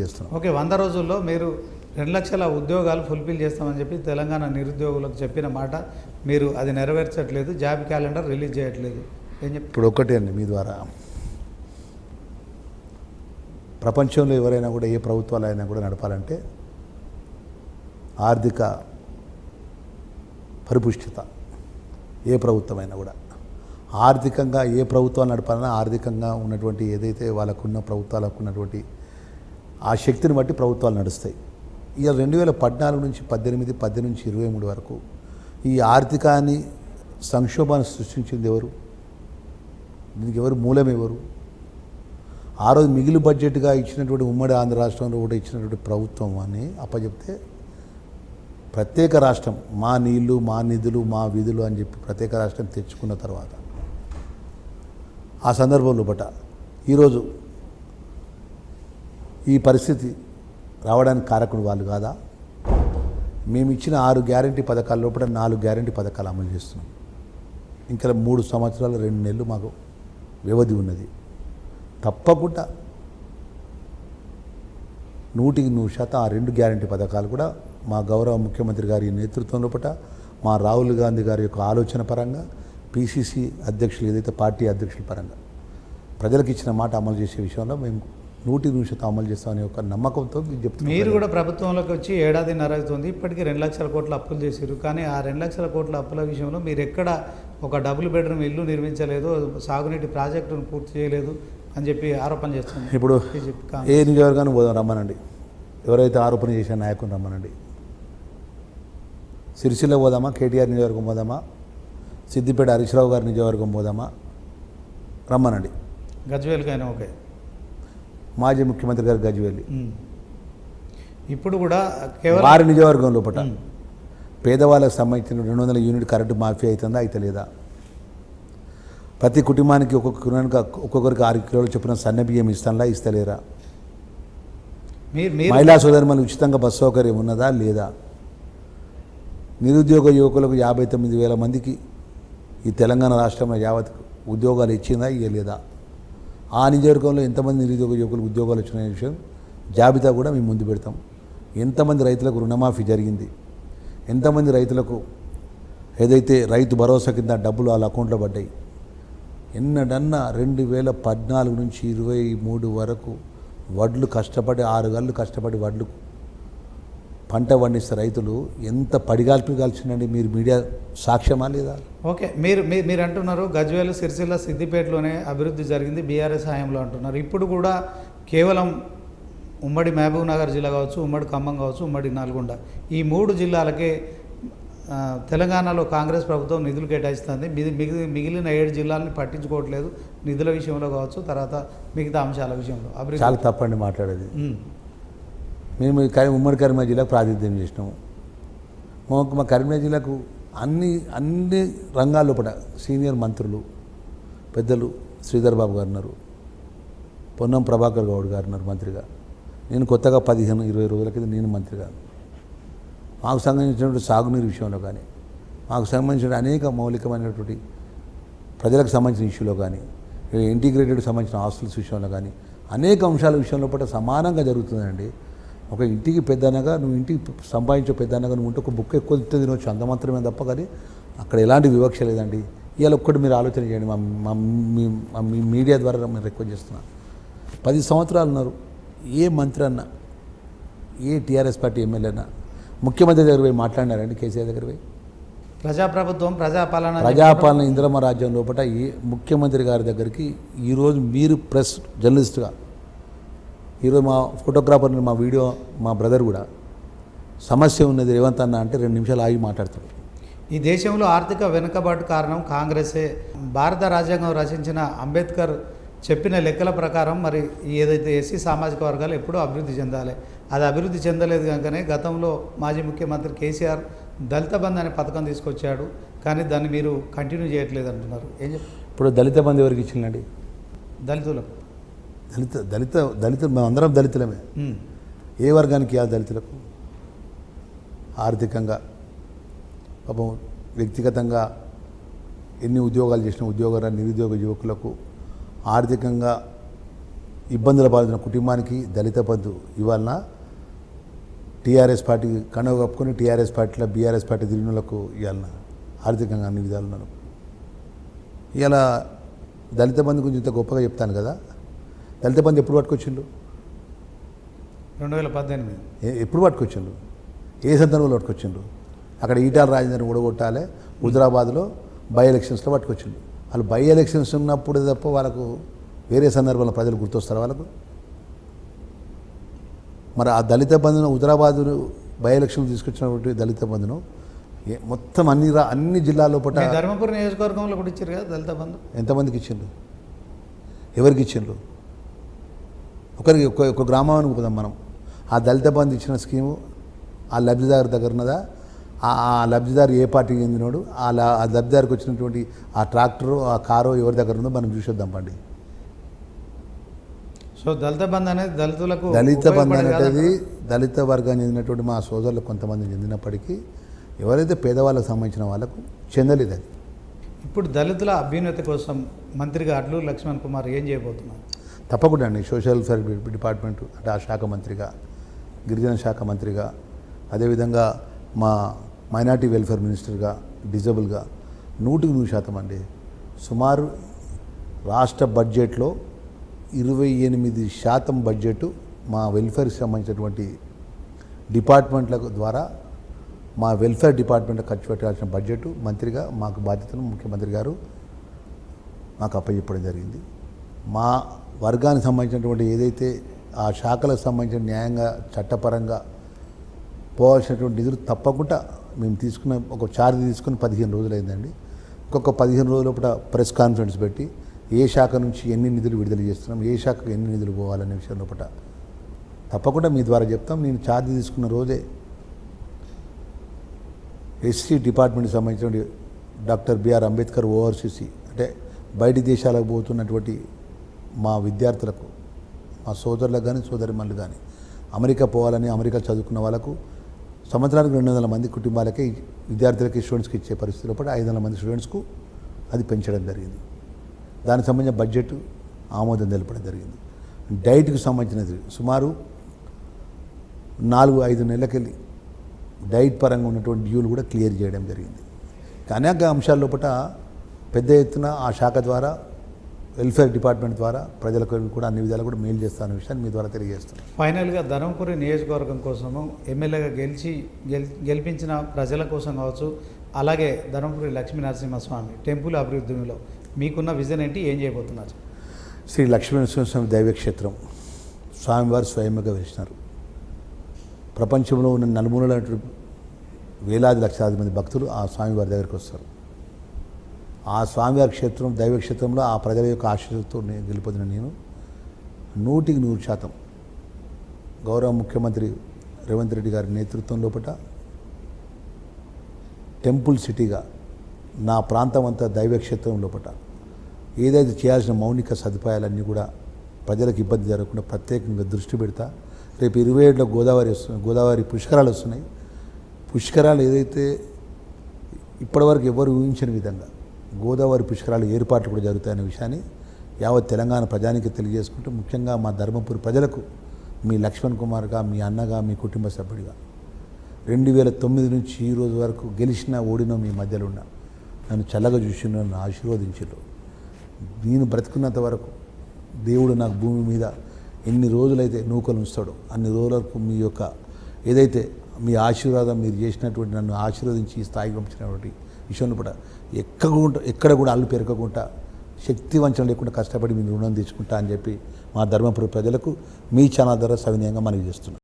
చేస్తున్నాం. ఓకే, 100 రోజుల్లో మీరు 2 లక్షల ఉద్యోగాలు ఫుల్ఫిల్ చేస్తామని చెప్పి తెలంగాణ నిరుద్యోగులకు చెప్పిన మాట మీరు అది నెరవేర్చట్లేదు, జాబ్ క్యాలెండర్ రిలీజ్ చేయట్లేదు. ఏం చెప్తారు? ఇప్పుడు ఒక్కటే అండి, మీ ద్వారా ప్రపంచంలో ఎవరైనా కూడా ఏ ప్రభుత్వాలు అయినా కూడా నడపాలంటే ఆర్థిక పరిపుష్టిత, ఏ ప్రభుత్వమైనా కూడా ఆర్థికంగా ఏ ప్రభుత్వాలు నడపాలన్నా ఆర్థికంగా ఉన్నటువంటి ఏదైతే వాళ్ళకున్న ప్రభుత్వాలకు ఉన్నటువంటి ఆ శక్తిని బట్టి ప్రభుత్వాలు నడుస్తాయి. ఇక 2014 నుంచి 18, 18 నుంచి 23 వరకు ఈ ఆర్థికాన్ని సంక్షోభాన్ని సృష్టించింది ఎవరు? దీనికి ఎవరు మూలం ఎవరు? ఆ రోజు మిగిలి బడ్జెట్గా ఇచ్చినటువంటి ఉమ్మడి ఆంధ్ర రాష్ట్రంలో కూడా ఇచ్చినటువంటి ప్రభుత్వం అని అప్పచెప్తే ప్రత్యేక రాష్ట్రం, మా నీళ్లు మా నిధులు మా విధులు అని చెప్పి ప్రత్యేక రాష్ట్రం తెచ్చుకున్న తర్వాత ఆ సందర్భంలో ఈరోజు ఈ పరిస్థితి రావడానికి కారకుడు వాళ్ళు కాదా? మేము ఇచ్చిన 6 గ్యారంటీ పథకాల లోపల 4 గ్యారంటీ పథకాలు అమలు చేస్తున్నాం. ఇంకా 3 సంవత్సరాలు 2 నెలలు మాకు వ్యవధి ఉన్నది. తప్పకుండా 100% ఆ 2 గ్యారంటీ పథకాలు కూడా మా గౌరవ ముఖ్యమంత్రి గారి నేతృత్వం లోపల, మా రాహుల్ గాంధీ గారి యొక్క ఆలోచన పరంగా, పిసిసి అధ్యక్షులు ఏదైతే పార్టీ అధ్యక్షుల పరంగా ప్రజలకు ఇచ్చిన మాట అమలు చేసే విషయంలో మేము 100% అమలు చేస్తామనే ఒక నమ్మకంతో చెప్తున్నాం. మీరు కూడా ప్రభుత్వంలోకి వచ్చి 1.5 ఏళ్ళు అవుతుంది, ఇప్పటికీ 2 లక్షల కోట్ల అప్పులు చేశారు. కానీ ఆ 2 లక్షల కోట్ల అప్పుల విషయంలో మీరు ఎక్కడ ఒక డబుల్ బెడ్రూమ్ ఇల్లు నిర్మించలేదు, సాగునీటి ప్రాజెక్టును పూర్తి చేయలేదు అని చెప్పి ఆరోపణ చేస్తుంది. ఇప్పుడు ఏ నియోజకవర్గాన్ని పోదాం రమ్మనండి, ఎవరైతే ఆరోపణ చేసిన నాయకుని రమ్మనండి. సిరిసిల్ల పోదామా, కేటీఆర్ నియోజకవర్గం పోదామా, సిద్దిపేట హరీశ్రావు గారి నియోజకవర్గం పోదామా, రమ్మనండి. గజ్వేల్కైనా ఓకే, మాజీ ముఖ్యమంత్రి గారు గజ్వేలి. ఇప్పుడు కూడా కేవలం వారి నియోజకవర్గం లోపల పేదవాళ్ళకు సంబంధించిన 200 యూనిట్ కరెంటు మాఫీ అవుతుందా అయితే లేదా? ప్రతి కుటుంబానికి ఒక్కొక్కరికి 6 కిలోలు చొప్పున సన్న బియ్యం ఇస్తానులా ఇస్తలేరా? మహిళా సోదరులు ఉచితంగా బస్సు సౌకర్యం ఉన్నదా లేదా? నిరుద్యోగ యువకులకు 59,000 మందికి ఈ తెలంగాణ రాష్ట్రంలో యావత్ ఉద్యోగాలు ఇచ్చిందా ఇవ్వలేదా? ఆ నియోజకవర్గంలో ఎంతమంది నిరుద్యోగ యువకులకు ఉద్యోగాలు వచ్చిన విషయం జాబితా కూడా మేము ముందు పెడతాం. ఎంతమంది రైతులకు రుణమాఫీ జరిగింది, ఎంతమంది రైతులకు ఏదైతే రైతు భరోసా కింద డబ్బులు వాళ్ళ అకౌంట్లో పడ్డాయి, ఎన్నడన్నా 2014 నుంచి 23 వరకు వడ్లు కష్టపడి 6 గళ్ళు కష్టపడి వడ్లు పంట పండిస్తే రైతులు ఎంత పడిగాల్పి కాల్చిందండి. మీరు మీడియా సాక్ష్యమా లేదా? ఓకే, మీరు అంటున్నారు గజ్వేల్, సిరిసిల్ల, సిద్దిపేటలోనే అభివృద్ధి జరిగింది బీఆర్ఎస్ హయాంలో అంటున్నారు. ఇప్పుడు కూడా కేవలం ఉమ్మడి మహబూబ్ నగర్ జిల్లా కావచ్చు, ఉమ్మడి ఖమ్మం కావచ్చు, ఉమ్మడి నల్గొండ, ఈ 3 జిల్లాలకే తెలంగాణలో కాంగ్రెస్ ప్రభుత్వం నిధులు కేటాయిస్తుంది. మిగిలిన 7 జిల్లాలని పట్టించుకోవట్లేదు, నిధుల విషయంలో కావచ్చు, తర్వాత మిగతా అంశాల విషయంలో. అభివృద్ధి చాలా తప్పండి మాట్లాడేది. మేము ఉమ్మడి కరీంనగర్ జిల్లాకు ప్రాతినిధ్యం చేసినాము. మా కరీంనగర్ జిల్లాకు అన్ని రంగాల్లో కూడా సీనియర్ మంత్రులు పెద్దలు శ్రీధర్ బాబు గారు ఉన్నారు, పొన్నం ప్రభాకర్ గౌడ్ గారు ఉన్నారు మంత్రిగా. నేను కొత్తగా 15-20 రోజుల కింద నేను మంత్రిగా. మాకు సంబంధించినటువంటి సాగునీరు విషయంలో కానీ, మాకు సంబంధించిన అనేక మౌలికమైనటువంటి ప్రజలకు సంబంధించిన ఇష్యూలో కానీ, ఇంటిగ్రేటెడ్ సంబంధించిన హాస్టల్స్ విషయంలో కానీ అనేక అంశాల విషయంలో కూడా సమానంగా జరుగుతుందండి. ఒక ఇంటికి పెద్దనగా నువ్వు ఇంటికి సంపాదించే పెద్దనగా నువ్వు ఉంటే ఒక బుక్ ఎక్కువ తినవచ్చు, అంత మాత్రమే తప్ప. కానీ అక్కడ ఎలాంటి వివక్ష లేదండి. ఇవాళ ఒక్కటి మీరు ఆలోచన చేయండి. మీ మీడియా ద్వారా నేను రిక్వెస్ట్ చేస్తున్నాను. 10 సంవత్సరాలు ఉన్నారు, ఏ మంత్రి అన్నా, ఏ టీఆర్ఎస్ పార్టీ ఎమ్మెల్యే అన్నా ముఖ్యమంత్రి దగ్గర పోయి మాట్లాడినారండి? కేసీఆర్ దగ్గర పోయి ప్రజాప్రభుత్వం, ప్రజాపాలన ఇందిరమ్మ రాజ్యం లోపల ఏ ముఖ్యమంత్రి గారి దగ్గరికి ఈరోజు మీరు ప్రెస్ జర్నలిస్ట్గా, ఈరోజు మా ఫోటోగ్రాఫర్, మా వీడియో, మా బ్రదర్ కూడా సమస్య ఉన్నది రేవంత్ అన్న అంటే 2 నిమిషాలు ఆగి మాట్లాడతాడు. ఈ దేశంలో ఆర్థిక వెనుకబాటు కారణం కాంగ్రెసే. భారత రాజ్యాంగం రచించిన అంబేద్కర్ చెప్పిన లెక్కల ప్రకారం మరి ఏదైతే ఎస్సీ సామాజిక వర్గాలు ఎప్పుడూ అభివృద్ధి చెందాలి, అది అభివృద్ధి చెందలేదు కనుకనే గతంలో మాజీ ముఖ్యమంత్రి కేసీఆర్ దళిత బంధు అనే పథకం తీసుకొచ్చాడు. కానీ దాన్ని మీరు కంటిన్యూ చేయట్లేదు అంటున్నారు. ఏం చెప్తారు? ఇప్పుడు దళిత బంధు ఎవరికి ఇచ్చిందండి? దళితులకు. దళిత మేమందరం దళితులమే. ఏ వర్గానికి ఆ దళితులకు? ఆర్థికంగా పాపం వ్యక్తిగతంగా ఎన్ని ఉద్యోగాలు చేసిన నిరుద్యోగ యువకులకు ఆర్థికంగా ఇబ్బందుల పాల్గొన్న కుటుంబానికి దళిత బంధు ఇవాళ టీఆర్ఎస్ పార్టీ కండవ కప్పుకొని టీఆర్ఎస్ పార్టీలో బీఆర్ఎస్ పార్టీ తిరిగినలకు ఇవాళ ఆర్థికంగా అన్ని విధాలున్నాను. ఇలా దళిత బంధు గురించి ఇంత గొప్పగా చెప్తాను కదా. దళిత బంధు ఎప్పుడు పట్టుకొచ్చిండు? 2018. ఎప్పుడు పట్టుకొచ్చిండు? ఏ సందర్భంలో పట్టుకొచ్చిండు? అక్కడ ఈటాల రాజేంద్రని ఓడగొట్టాలి, హుజరాబాద్లో బై ఎలక్షన్స్లో పట్టుకొచ్చిండు. వాళ్ళు బై ఎలక్షన్స్ ఉన్నప్పుడు తప్ప వాళ్ళకు వేరే సందర్భంలో ప్రజలు గుర్తొస్తారు వాళ్ళకు. మరి ఆ దళిత బంధును హుజరాబాద్ బై ఎలక్షన్ తీసుకొచ్చినటువంటి దళిత బంధును మొత్తం అన్ని జిల్లాల్లో పట్ల ధర్మపురి నియోజకవర్గంలో కూడా ఇచ్చారు కదా దళిత బంధు. ఎంతమందికి ఇచ్చిండ్రు? ఎవరికి ఇచ్చిండ్రు? ఒకరికి ఒక గ్రామానికి పోదాం మనం. ఆ దళిత బంధు ఇచ్చిన స్కీము ఆ లబ్ధిదారు దగ్గర ఉన్నదా? ఆ లబ్ధిదారు ఏ పార్టీకి చెందినోడు? ఆ లబ్ధిదారికి వచ్చినటువంటి ఆ ట్రాక్టరు ఆ కారు ఎవరి దగ్గర ఉందో మనం చూసేద్దాం పండి. సో దళిత బంధు అనేది దళిత బంధు అనేది దళిత వర్గానికి చెందినటువంటి మా సోదరులకు కొంతమంది చెందినప్పటికీ ఎవరైతే పేదవాళ్ళకు సంబంధించిన వాళ్ళకు చెందలేదు అది. ఇప్పుడు దళితుల అభ్యున్నతి కోసం మంత్రిగా అడ్లూరు లక్ష్మణ్ కుమార్ ఏం చేయబోతున్నారు? తప్పకుండా అండి. సోషల్ వెల్ఫేర్ డిపార్ట్మెంట్ అంటే ఆ శాఖ మంత్రిగా, గిరిజన శాఖ మంత్రిగా, అదేవిధంగా మా మైనార్టీ వెల్ఫేర్ మినిస్టర్గా, డిజబుల్గా 100% అండి. సుమారు రాష్ట్ర బడ్జెట్లో 28% బడ్జెట్ మా వెల్ఫేర్కి సంబంధించినటువంటి డిపార్ట్మెంట్ల ద్వారా మా వెల్ఫేర్ డిపార్ట్మెంట్ ఖర్చు పెట్టాల్సిన బడ్జెట్ మంత్రిగా మాకు బాధ్యతను ముఖ్యమంత్రి గారు మాకు అప్పచెప్పడం జరిగింది. మా వర్గానికి సంబంధించినటువంటి ఏదైతే ఆ శాఖలకు సంబంధించిన న్యాయంగా చట్టపరంగా పోవాల్సినటువంటి నిధులు తప్పకుండా మేము తీసుకున్న ఒక ఛార్జ్ తీసుకుని 15 రోజులు అయిందండి. ఇంకొక 15 రోజుల లోపల ప్రెస్ కాన్ఫరెన్స్ పెట్టి ఏ శాఖ నుంచి ఎన్ని నిధులు విడుదల చేస్తున్నాం, ఏ శాఖకు ఎన్ని నిధులు పోవాలనే విషయం లోపల తప్పకుండా మీ ద్వారా చెప్తాం. నేను ఛార్జ్ తీసుకున్న రోజే ఎస్సీ డిపార్ట్మెంట్కి సంబంధించిన డాక్టర్ బిఆర్ అంబేద్కర్ ఓఆర్సీసీ అంటే బయటి దేశాలకు పోతున్నటువంటి మా విద్యార్థులకు, మా సోదరులకు కానీ సోదరిమణులు కానీ అమెరికా పోవాలని అమెరికా చదువుకున్న వాళ్ళకు సంవత్సరానికి 200 మంది కుటుంబాలకే విద్యార్థులకి స్టూడెంట్స్కి ఇచ్చే పరిస్థితిలో పాటు 500 మంది స్టూడెంట్స్కు అది పెంచడం జరిగింది. దానికి సంబంధించిన బడ్జెట్ ఆమోదం తెలపడం జరిగింది. డైట్కి సంబంధించినది సుమారు 4-5 నెలలకెళ్ళి డైట్ పరంగా ఉన్నటువంటి డ్యూలు కూడా క్లియర్ చేయడం జరిగింది. అనేక అంశాల లోపల పెద్ద ఎత్తున ఆ శాఖ ద్వారా వెల్ఫేర్ డిపార్ట్మెంట్ ద్వారా ప్రజలకు కూడా అన్ని విధాలు కూడా మేలు చేస్తాను విషయాన్ని మీ ద్వారా తెలియజేస్తాను. ఫైనల్గా ధర్మపురి నియోజకవర్గం కోసము ఎమ్మెల్యేగా గెలిపించిన ప్రజల కోసం కావచ్చు, అలాగే ధర్మపురి లక్ష్మీ నరసింహస్వామి టెంపుల్ అభివృద్ధిలో మీకున్న విజన్ ఏంటి, ఏం చేయబోతున్నారు? శ్రీ లక్ష్మీ నరసింహస్వామి దైవక్షేత్రం స్వామివారు స్వయంగా వేసినారు. ప్రపంచంలో ఉన్న నలుమూలల వేలాది లక్షలాది మంది భక్తులు ఆ స్వామివారి దగ్గరికి వస్తారు. ఆ స్వామివారి క్షేత్రం దైవక్షేత్రంలో ఆ ప్రజల యొక్క ఆశీస్సుతో గెలిపొందిన నేను 100% గౌరవ ముఖ్యమంత్రి రేవంత్ రెడ్డి గారి నేతృత్వం లోపల టెంపుల్ సిటీగా నా ప్రాంతం అంతా దైవక్షేత్రం లోపల ఏదైతే చేయాల్సిన మౌలిక సదుపాయాలన్నీ కూడా ప్రజలకు ఇబ్బంది జరగకుండా ప్రత్యేకంగా దృష్టి పెడతా. రేపు 27లో గోదావరి పుష్కరాలు వస్తున్నాయి. పుష్కరాలు ఏదైతే ఇప్పటివరకు ఎవరు ఊహించని విధంగా గోదావరి పుష్కరాలు ఏర్పాట్లు కూడా జరుగుతాయనే విషయాన్ని యావత్ తెలంగాణ ప్రజానికి తెలియజేసుకుంటూ, ముఖ్యంగా మా ధర్మపురి ప్రజలకు మీ లక్ష్మణ్ కుమార్గా, మీ అన్నగా, మీ కుటుంబ సభ్యుడిగా 2009 నుంచి ఈ రోజు వరకు గెలిచినా ఓడినా మీ మధ్యలో ఉన్న నన్ను చల్లగా చూసి నన్ను ఆశీర్వదించారు. నేను బ్రతుకున్నంత వరకు దేవుడు నాకు భూమి మీద ఎన్ని రోజులైతే నూకలు ఉంచుతాడో అన్ని రోజుల వరకు మీ యొక్క ఏదైతే మీ ఆశీర్వాదం మీరు చేసినటువంటి నన్ను ఆశీర్వదించి ఈ స్థాయికి పంపించినటువంటి విషయంలో కూడా ఎక్కడ కూడా అల్లు పెరగకుండా శక్తి వంచన లేకుండా కష్టపడి మీ రుణం తీసుకుంటా అని చెప్పి మా ధర్మపురి ప్రజలకు మీ ఛానల్ ద్వారా సవినయంగా మనవి చేస్తున్నాను.